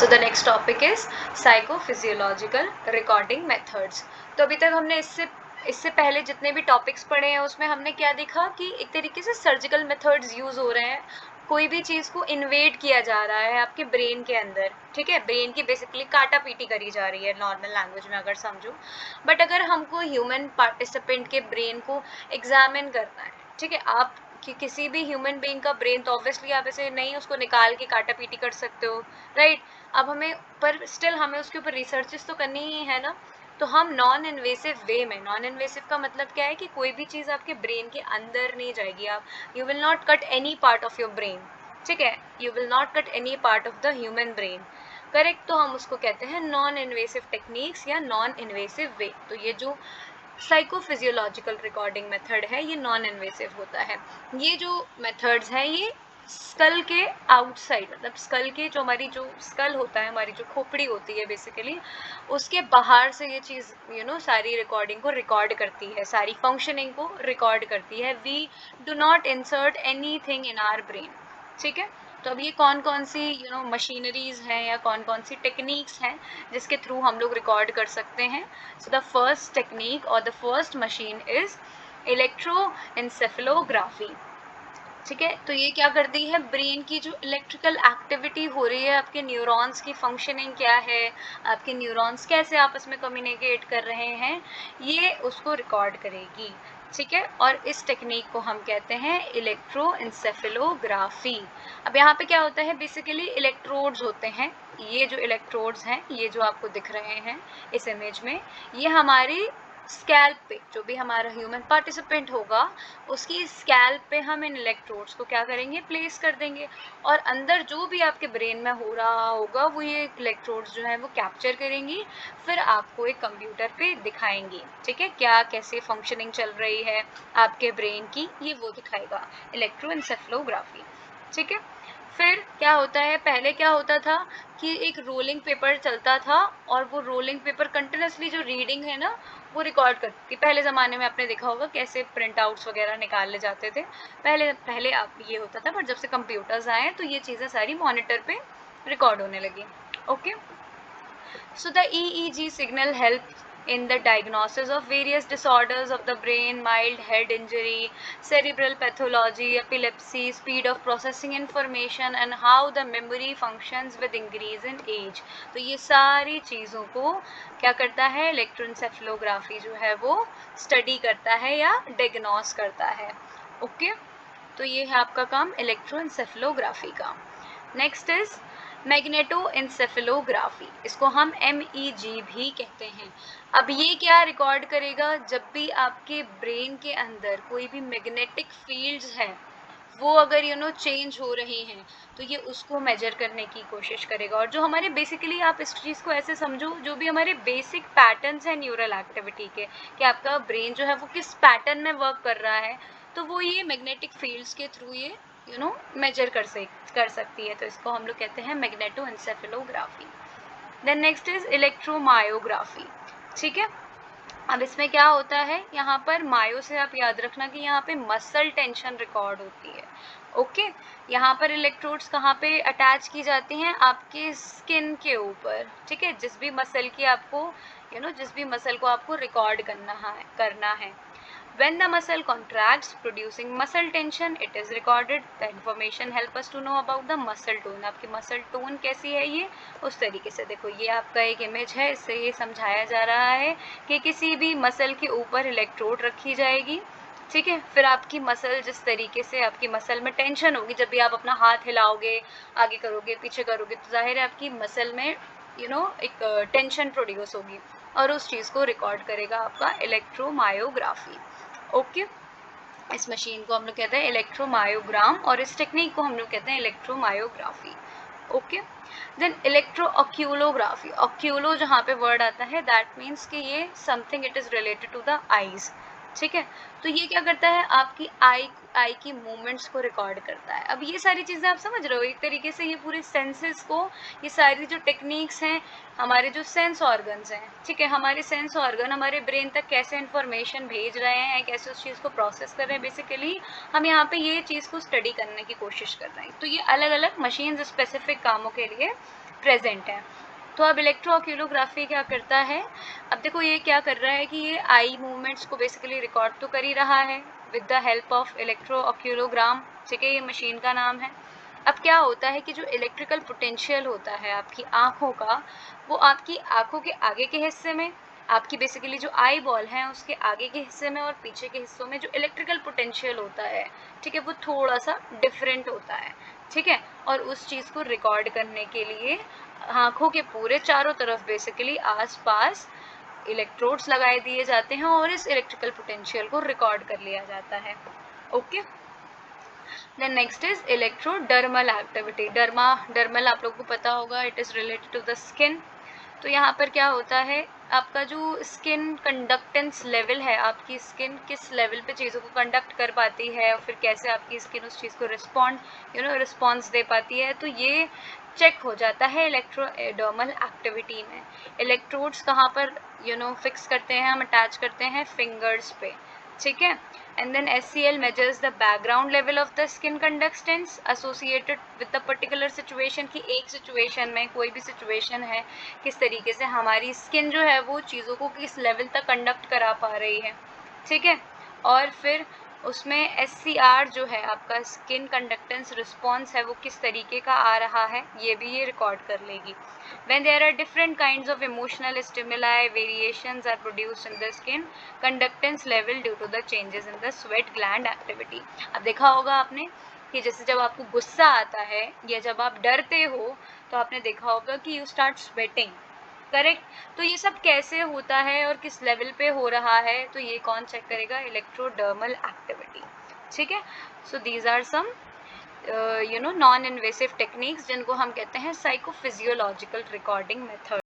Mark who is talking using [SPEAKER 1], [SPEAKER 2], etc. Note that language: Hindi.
[SPEAKER 1] So the next topic is psychophysiological recording methods. तो अभी तक हमने इससे पहले जितने भी टॉपिक्स पढ़े हैं उसमें हमने क्या देखा कि एक तरीके से सर्जिकल मेथड्स यूज हो रहे हैं, कोई भी चीज़ को इन्वेड किया जा रहा है आपके ब्रेन के अंदर, ठीक है। ब्रेन की बेसिकली काटा पीटी करी जा रही है नॉर्मल लैंग्वेज में अगर समझो। बट अगर हमको ह्यूमन पार्टिसिपेंट के ब्रेन को एग्जामिन करना है, ठीक है, आप कि किसी भी ह्यूमन बीइंग का ब्रेन तो ऑब्वियसली आप ऐसे नहीं उसको निकाल के काटा पीटी कर सकते हो, राइट। अब हमें पर स्टिल हमें उसके ऊपर रिसर्चेस तो करनी ही है ना। तो हम नॉन इन्वेसिव वे में, नॉन इन्वेसिव का मतलब क्या है कि कोई भी चीज़ आपके ब्रेन के अंदर नहीं जाएगी। आप you will not cut any part of your brain, ठीक है, you will not cut any part of the human brain, correct. तो हम उसको कहते हैं नॉन इन्वेसिव टेक्निक्स या नॉन इन्वेसिव वे। तो ये जो साइकोफिजियोलॉजिकल रिकॉर्डिंग मेथड है ये नॉन इन्वेसिव होता है। ये जो मेथड्स हैं ये स्कल के आउटसाइड, मतलब स्कल के जो हमारी जो स्कल होता है, हमारी जो खोपड़ी होती है बेसिकली, उसके बाहर से ये चीज़ सारी रिकॉर्डिंग को रिकॉर्ड करती है, सारी फंक्शनिंग को रिकॉर्ड करती है। We do not insert anything in our brain, ठीक है। तो अब ये कौन कौन सी मशीनरीज हैं या कौन कौन सी टेक्निक्स हैं जिसके थ्रू हम लोग रिकॉर्ड कर सकते हैं। सो द फर्स्ट टेक्निक और द फर्स्ट मशीन इज इलेक्ट्रोएन्सेफेलोग्राफी, ठीक है। तो ये क्या करती है, ब्रेन की जो इलेक्ट्रिकल एक्टिविटी हो रही है, आपके न्यूरॉन्स की फंक्शनिंग क्या है, आपके न्यूरॉन्स कैसे आपस में कम्युनिकेट कर रहे हैं, ये उसको रिकॉर्ड करेगी, ठीक है। और इस टेक्निक को हम कहते हैं इलेक्ट्रोएन्सेफेलोग्राफी। अब यहाँ पे क्या होता है, बेसिकली इलेक्ट्रोड्स होते हैं। ये जो इलेक्ट्रोड्स हैं, ये जो आपको दिख रहे हैं इस इमेज में, ये हमारी स्कैल्प पे, जो भी हमारा ह्यूमन पार्टिसिपेंट होगा उसकी स्कैल्प पे हम इन इलेक्ट्रोड्स को क्या करेंगे, प्लेस कर देंगे। और अंदर जो भी आपके ब्रेन में हो रहा होगा वो ये इलेक्ट्रोड्स जो है वो कैप्चर करेंगी, फिर आपको एक कंप्यूटर पे दिखाएंगी, ठीक है, क्या कैसे फंक्शनिंग चल रही है आपके ब्रेन की, ये वो दिखाएगा इलेक्ट्रोएन्सेफेलोग्राफी, ठीक है। फिर क्या होता है, पहले क्या होता था कि एक रोलिंग पेपर चलता था और वो रोलिंग पेपर कंटिन्यूसली जो रीडिंग है ना वो रिकॉर्ड करती थी। पहले ज़माने में आपने देखा होगा कैसे प्रिंट आउट्स वगैरह निकाल ले जाते थे, पहले पहले आप ये होता था। पर जब से कंप्यूटर्स आए तो ये चीज़ें सारी मॉनिटर पे रिकॉर्ड होने लगी, okay. So the EEG signal helps in the diagnosis of various disorders of the brain, mild head injury, cerebral pathology, epilepsy, speed of processing information and how the memory functions with increase in age. तो ये सारी चीज़ों को क्या करता है, इलेक्ट्रोएन्सेफेलोग्राफी जो है वो स्टडी करता है या डायग्नोस करता है, ओके। तो ये है आपका काम इलेक्ट्रोएन्सेफेलोग्राफी का। नेक्स्ट इज मैग्नेटोएन्सेफेलोग्राफी, इसको हम MEG भी कहते हैं। अब ये क्या रिकॉर्ड करेगा, जब भी आपके ब्रेन के अंदर कोई भी मैग्नेटिक फील्ड्स हैं वो अगर चेंज हो रही हैं तो ये उसको मेजर करने की कोशिश करेगा। और जो हमारे बेसिकली, आप इस चीज़ को ऐसे समझो, जो भी हमारे बेसिक पैटर्न्स हैं न्यूरल एक्टिविटी के, कि आपका ब्रेन जो है वो किस पैटर्न में वर्क कर रहा है, तो वो ये मैग्नेटिक फील्ड्स के थ्रू ये मेजर कर सकती है। तो इसको हम लोग कहते हैं मैग्नेटोएन्सेफेलोग्राफी। देन नेक्स्ट इज इलेक्ट्रोमायोग्राफी, ठीक है। अब इसमें क्या होता है, यहाँ पर मायो से आप याद रखना कि यहाँ पे मसल टेंशन रिकॉर्ड होती है, ओके। यहाँ पर इलेक्ट्रोड्स कहाँ पे अटैच की जाती हैं, आपके स्किन के ऊपर, ठीक है। जिस भी मसल की आपको जिस भी मसल को आपको रिकॉर्ड करना है। When the muscle contracts, producing muscle tension, it is recorded. The information help us to know about the muscle tone. आपकी muscle tone कैसी है, ये उस तरीके से देखो, ये आपका एक इमेज है, इससे ये समझाया जा रहा है कि किसी भी मसल के ऊपर इलेक्ट्रोड रखी जाएगी, ठीक है। फिर आपकी मसल, जिस तरीके से आपकी मसल में टेंशन होगी, जब भी आप अपना हाथ हिलाओगे, आगे करोगे, पीछे करोगे, तो जाहिर है आपकी मसल में एक टेंशन प्रोड्यूस होगी और उस चीज़ को रिकॉर्ड करेगा आपका इलेक्ट्रोमायोग्राफी, ओके। इस मशीन को हम लोग कहते हैं इलेक्ट्रोमायोग्राम और इस टेक्निक को हम लोग कहते हैं electromyography, okay. Then electrooculography, oculo जहाँ पे वर्ड आता है दैट मीन्स कि ये something it is related to the eyes, ठीक है। तो ये क्या करता है, आपकी आई आई की मूवमेंट्स को रिकॉर्ड करता है। अब ये सारी चीज़ें आप समझ रहे हो, एक तरीके से ये पूरे सेंसेस को, ये सारी जो टेक्निक्स हैं, हमारे जो सेंस ऑर्गन्स हैं, ठीक है, हमारे सेंस ऑर्गन हमारे ब्रेन तक कैसे इन्फॉर्मेशन भेज रहे हैं, कैसे उस चीज़ को प्रोसेस कर रहे हैं, बेसिकली हम यहाँ पे ये चीज़ को स्टडी करने की कोशिश कर रहे हैं। तो ये अलग अलग मशीन्स स्पेसिफिक कामों के लिए प्रेजेंट हैं। तो अब इलेक्ट्रोक्यूलोग्राफी क्या करता है, अब देखो ये क्या कर रहा है कि ये आई मूवमेंट्स को बेसिकली रिकॉर्ड तो कर ही रहा है विद द हेल्प ऑफ इलेक्ट्रोक्यूलोग्राम, ठीक है, ये मशीन का नाम है। अब क्या होता है कि जो इलेक्ट्रिकल पोटेंशियल होता है आपकी आँखों का, वो आपकी आँखों के आगे के हिस्से में, आपकी बेसिकली जो आई बॉल है उसके आगे के हिस्से में और पीछे के हिस्सों में जो इलेक्ट्रिकल पोटेंशियल होता है, ठीक है, वो थोड़ा सा डिफरेंट होता है, ठीक है। और उस चीज़ को रिकॉर्ड करने के लिए आँखों के पूरे चारों तरफ बेसिकली आसपास इलेक्ट्रोड्स लगाए दिए जाते हैं और इस इलेक्ट्रिकल पोटेंशियल को रिकॉर्ड कर लिया जाता है। Okay, then next is electrodermal activity. Dermal आप लोगों को पता होगा, it is related to the skin. तो यहाँ पर क्या होता है, आपका जो स्किन कंडक्टेंस लेवल है, आपकी स्किन किस लेवल पे चीज़ों को कंडक्ट कर पाती है और फिर कैसे आपकी स्किन उस चीज़ को रिस्पॉन्स दे पाती है, तो ये चेक हो जाता है इलेक्ट्रोडर्मल एक्टिविटी में। इलेक्ट्रोड्स कहाँ पर फिक्स करते हैं, हम अटैच करते हैं फिंगर्स पे, ठीक है। And then SCL measures the background level of the skin conductance associated with the particular situation, कि एक सिचुएशन में, कोई भी सिचुएशन है, किस तरीके से हमारी स्किन जो है वो चीज़ों को किस लेवल तक कंडक्ट करा पा रही है, ठीक है। और फिर उसमें SCR जो है आपका स्किन कंडक्टेंस रिस्पॉन्स है, वो किस तरीके का आ रहा है, ये भी ये रिकॉर्ड कर लेगी। When there are different kinds of emotional stimuli, variations are produced in the skin conductance level due to the changes in the sweat gland activity। अब देखा होगा आपने कि जैसे जब आपको गुस्सा आता है या जब आप डरते हो, तो आपने देखा होगा कि यू स्टार्ट स्वेटिंग, करेक्ट। तो ये सब कैसे होता है और किस लेवल पे हो रहा है, तो ये कौन चेक करेगा, इलेक्ट्रोडर्मल एक्टिविटी, ठीक है। So these are some non invasive techniques जिनको हम कहते हैं साइकोफिजियोलॉजिकल रिकॉर्डिंग मेथड।